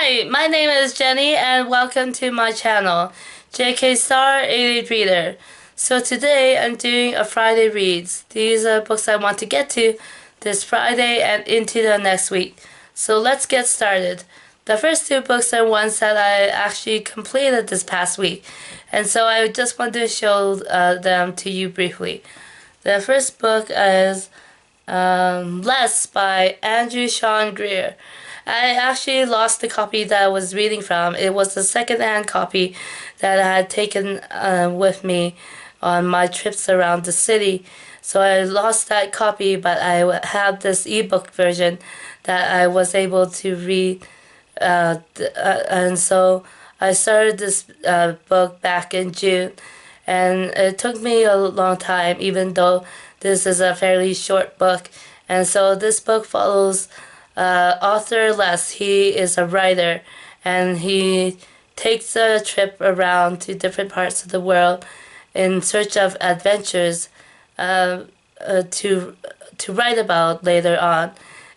Hi, my name is Jenny and welcome to my channel, JK Star 88 Reader. So today I'm doing a Friday reads. These are books I want to get to this Friday and into the next week. So let's get started. The first two books are ones that I actually completed this past week, and so I just want to show them to you briefly. The first book is Less by Andrew Sean Greer. I actually lost the copy that I was reading from. It was the second-hand copy that I had taken with me on my trips around the city. So I lost that copy, but I have this ebook version that I was able to read. And so I started this book back in June. And it took me a long time, even though this is a fairly short book. And so this book follows author Les. He is a writer, and he takes a trip around to different parts of the world in search of adventures to write about later on.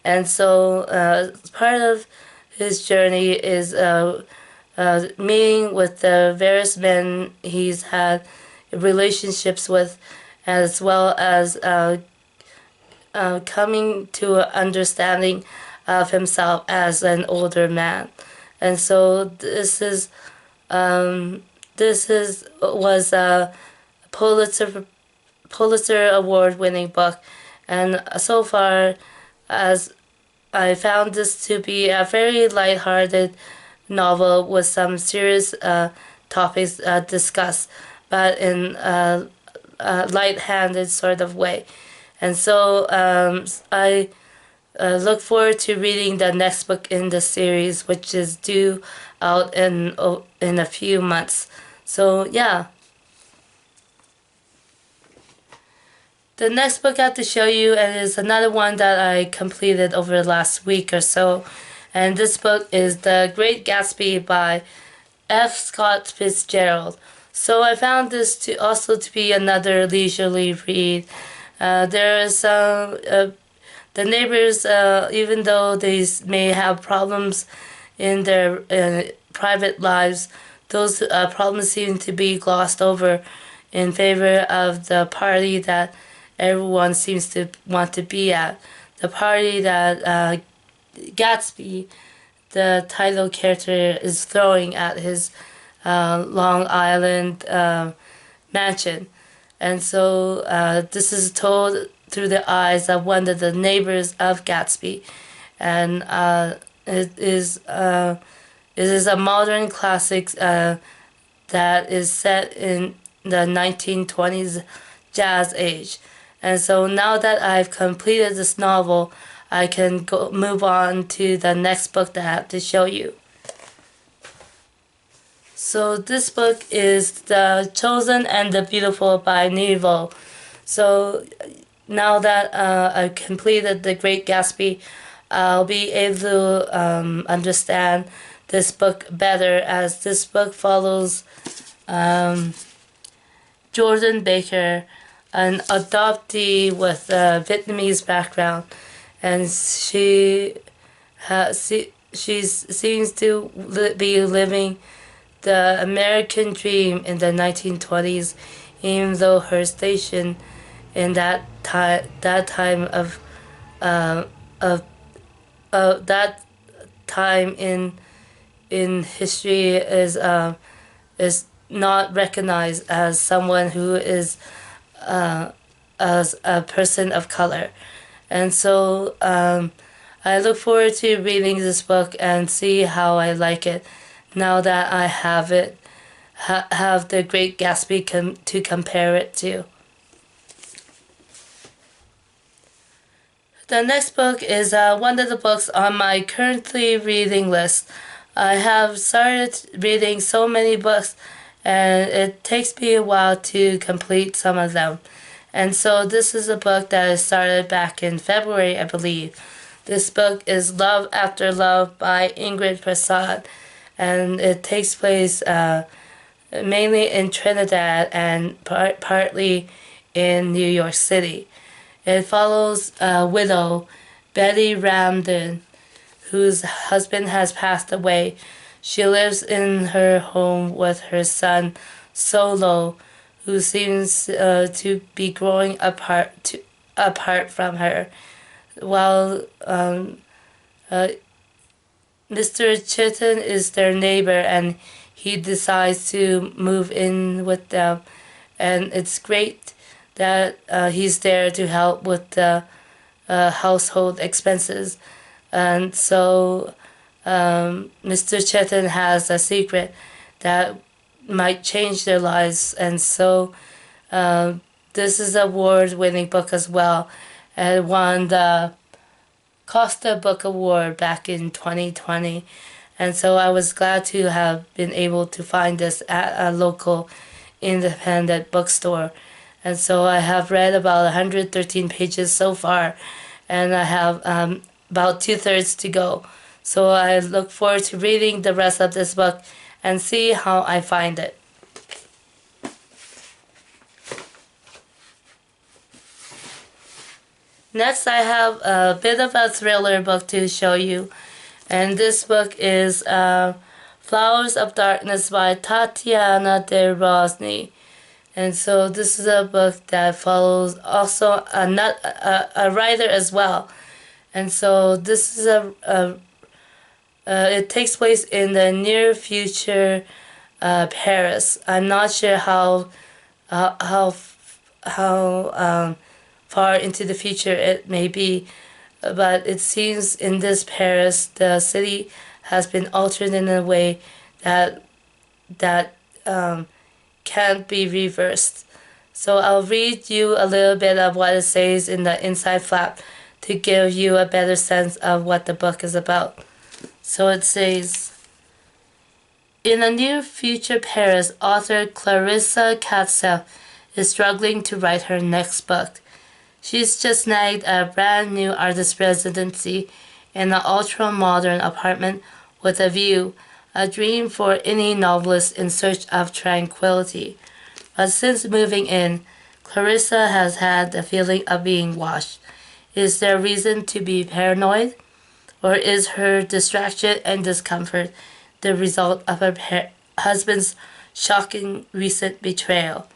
And so part of his journey is meeting with the various men he's had relationships with, as well as coming to an understanding of himself as an older man. And so this was a Pulitzer Award winning book, and so far as I found this to be a very lighthearted novel with some serious topics discussed, but in a light-handed sort of way. And so I look forward to reading the next book in the series, which is due out in a few months. So yeah. The next book I have to show you is another one that I completed over the last week or so. And this book is The Great Gatsby by F. Scott Fitzgerald. So I found this to also to be another leisurely read. There is the neighbors, even though they may have problems in their private lives, those problems seem to be glossed over in favor of the party that everyone seems to want to be at. The party that Gatsby, the title character, is throwing at his Long Island mansion. And so this is told through the eyes of one of the neighbors of Gatsby. And it is a modern classic that is set in the 1920s jazz age. And so now that I've completed this novel, I can move on to the next book that I have to show you. So this book is The Chosen and the Beautiful by Nevo. So now that I've completed The Great Gatsby, I'll be able to understand this book better, as this book follows Jordan Baker, an adoptee with a Vietnamese background, and she seems to be living the American dream in the 1920s, even though her station in that time in history is not recognized as someone who is as a person of color. And so I look forward to reading this book and see how I like it now that I have The Great Gatsby to compare it to. The next book is one of the books on my currently reading list. I have started reading so many books, and it takes me a while to complete some of them. And so this is a book that I started back in February, I believe. This book is Love After Love by Ingrid Prasad, and it takes place mainly in Trinidad and partly in New York City. It follows a widow, Betty Ramden, whose husband has passed away. She lives in her home with her son, Solo, who seems to be growing apart from her, while uh, Mr. Chitton is their neighbor and he decides to move in with them. And it's great that he's there to help with the household expenses. And so Mr. Chetan has a secret that might change their lives. And so this is an award-winning book as well. And won the Costa Book Award back in 2020. And so I was glad to have been able to find this at a local independent bookstore. And so I have read about 113 pages so far, and I have about 2/3 to go. So I look forward to reading the rest of this book and see how I find it. Next, I have a bit of a thriller book to show you. And this book is Flowers of Darkness by Tatiana de Rosny. And so this is a book that follows also a writer as well. And so this is it takes place in the near future Paris. I'm not sure how far into the future it may be, but it seems in this Paris the city has been altered in a way that can't be reversed. So I'll read you a little bit of what it says in the inside flap to give you a better sense of what the book is about. So it says, in a near future Paris, author Clarissa Katsev is struggling to write her next book. She's just snagged a brand new artist residency in an ultra-modern apartment with a view, a dream for any novelist in search of tranquility. But since moving in, Clarissa has had the feeling of being watched. Is there reason to be paranoid? Or is her distraction and discomfort the result of her husband's shocking recent betrayal?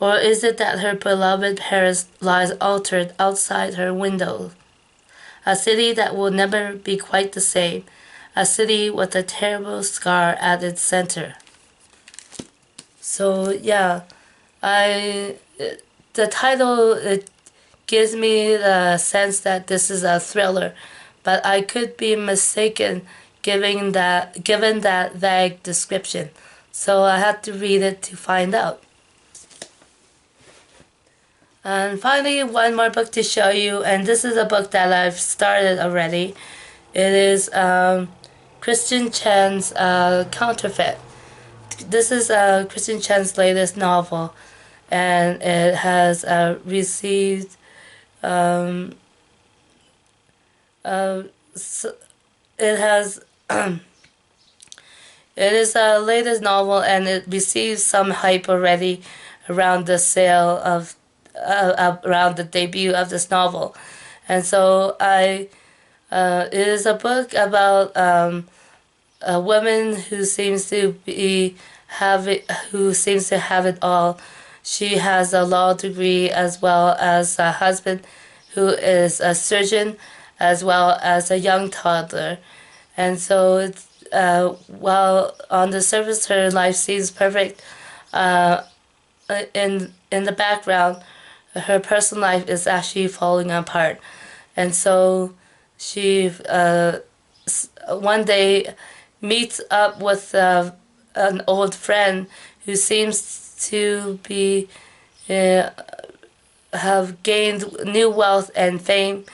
Or is it that her beloved Paris lies altered outside her window? A city that will never be quite the same. A city with a terrible scar at its center. So yeah, the title, it gives me the sense that this is a thriller, but I could be mistaken given that vague description. So I had to read it to find out. And finally, one more book to show you, and this is a book that I've started already. It is Christian Chen's Counterfeit. This is Christian Chen's latest novel, and it has received it has it is a latest novel, and it received some hype already around the sale of around the debut of this novel. And so it is a book about a woman who seems to have it all. She has a law degree as well as a husband who is a surgeon, as well as a young toddler. And so it's while on the surface her life seems perfect, in the background her personal life is actually falling apart. And so she one day meets up with an old friend who seems to be have gained new wealth and fame.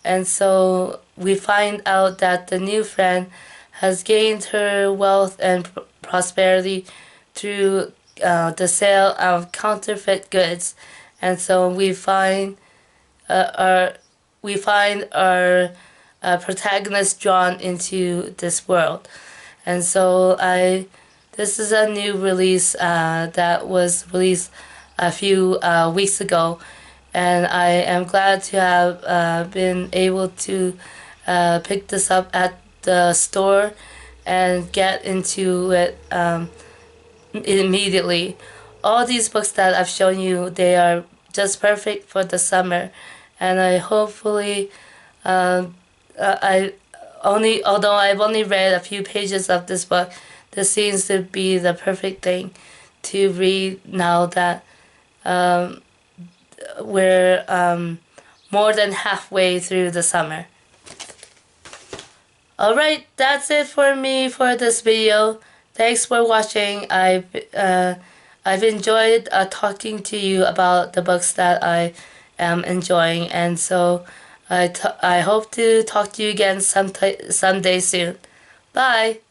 And so we find out that the new friend has gained her wealth and prosperity through the sale of counterfeit goods. And so we find our protagonist drawn into this world. And so this is a new release that was released a few weeks ago, and I am glad to have been able to pick this up at the store and get into it immediately. All these books that I've shown you, they are just perfect for the summer, and I hopefully I only although I've only read a few pages of this book, this seems to be the perfect thing to read now that we're more than halfway through the summer. Alright, that's it for me for this video. Thanks for watching. I've enjoyed talking to you about the books that I am enjoying, and so I hope to talk to you again someday soon. Bye!